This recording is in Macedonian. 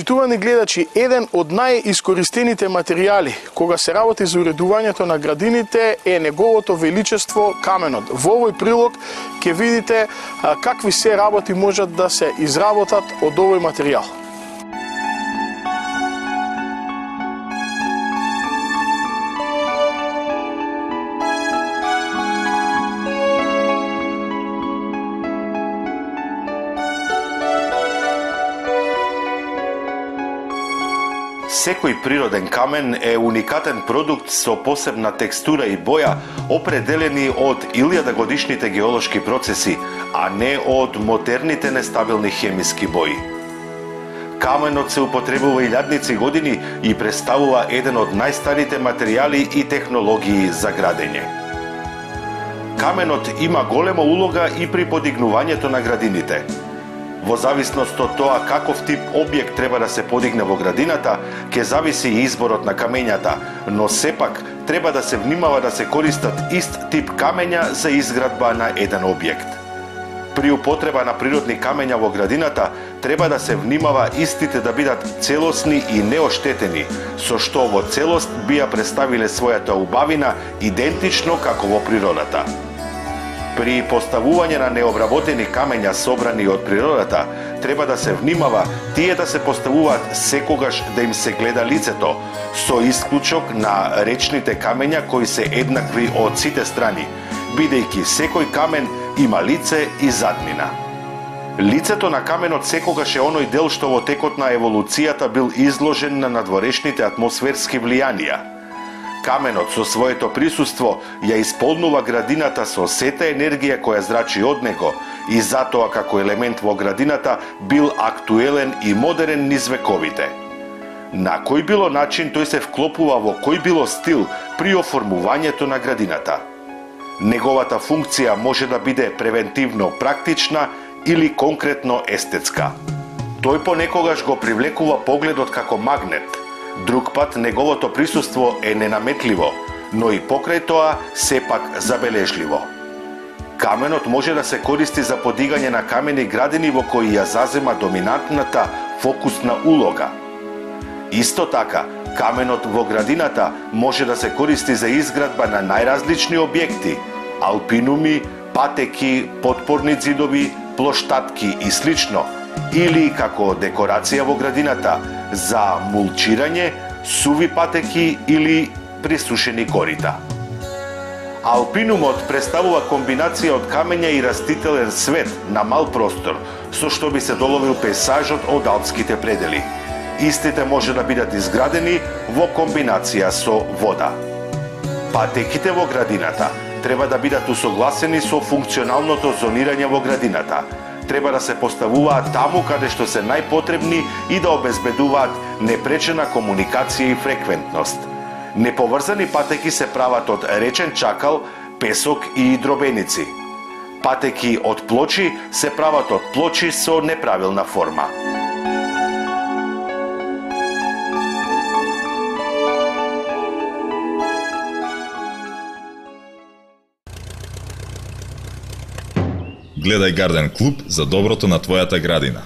Почитувани гледачи, еден од најискористените материјали кога се работи за уредувањето на градините е неговото величество каменот. Во овој прилог ќе видите какви се работи можат да се изработат од овој материјал. Секој природен камен е уникатен продукт со посебна текстура и боја, определени од илјадагодишните геолошки процеси, а не од модерните нестабилни хемиски бои. Каменот се употребува илјадници години и представува еден од најстарите материјали и технологии за градење. Каменот има голема улога и при подигнувањето на градините. Во зависност од тоа каков тип објект треба да се подигне во градината, ќе зависи и изборот на камењата, но сепак треба да се внимава да се користат ист тип камења за изградба на еден објект. При употреба на природни камења во градината треба да се внимава истите да бидат целосни и неоштетени, со што во целост би ја представиле својата убавина идентично како во природата. При поставување на необработени камења собрани од природата, треба да се внимава тие да се поставуваат секогаш да им се гледа лицето, со исклучок на речните камења кои се еднакви од сите страни, бидејќи секој камен има лице и заднина. Лицето на каменот секогаш е оној дел што во текот на еволуцијата бил изложен на надворешните атмосферски влијанија. Каменот со своето присуство ја исполнува градината со сета енергија која зрачи од него и затоа како елемент во градината бил актуелен и модерен низ вековите. На кој било начин тој се вклопува во кој било стил при оформувањето на градината. Неговата функција може да биде превентивно практична или конкретно естетска. Тој понекогаш го привлекува погледот како магнет. Друг пат неговото присуство е ненаметливо, но и покрај тоа сепак забележливо. Каменот може да се користи за подигање на камени градини во кои ја зазема доминантната фокусна улога. Исто така, каменот во градината може да се користи за изградба на најразлични објекти, алпинуми, патеки, подпорни ѕидови, плоштатки и слично, или како декорација во градината за мулчирање, суви патеки или присушени корита. Алпинумот представува комбинација од камења и растителен свет на мал простор, со што би се доловил пейзажот од алпските предели. Истите може да бидат изградени во комбинација со вода. Патеките во градината треба да бидат усогласени со функционалното зонирање во градината. Треба да се поставуваат таму каде што се најпотребни и да обезбедуваат непречена комуникација и фреквентност. Неповрзани патеки се прават од речен чакал, песок и дробеници. Патеки од плочи се прават од плочи со неправилна форма. Гледај Гарден Клуб за доброто на твојата градина.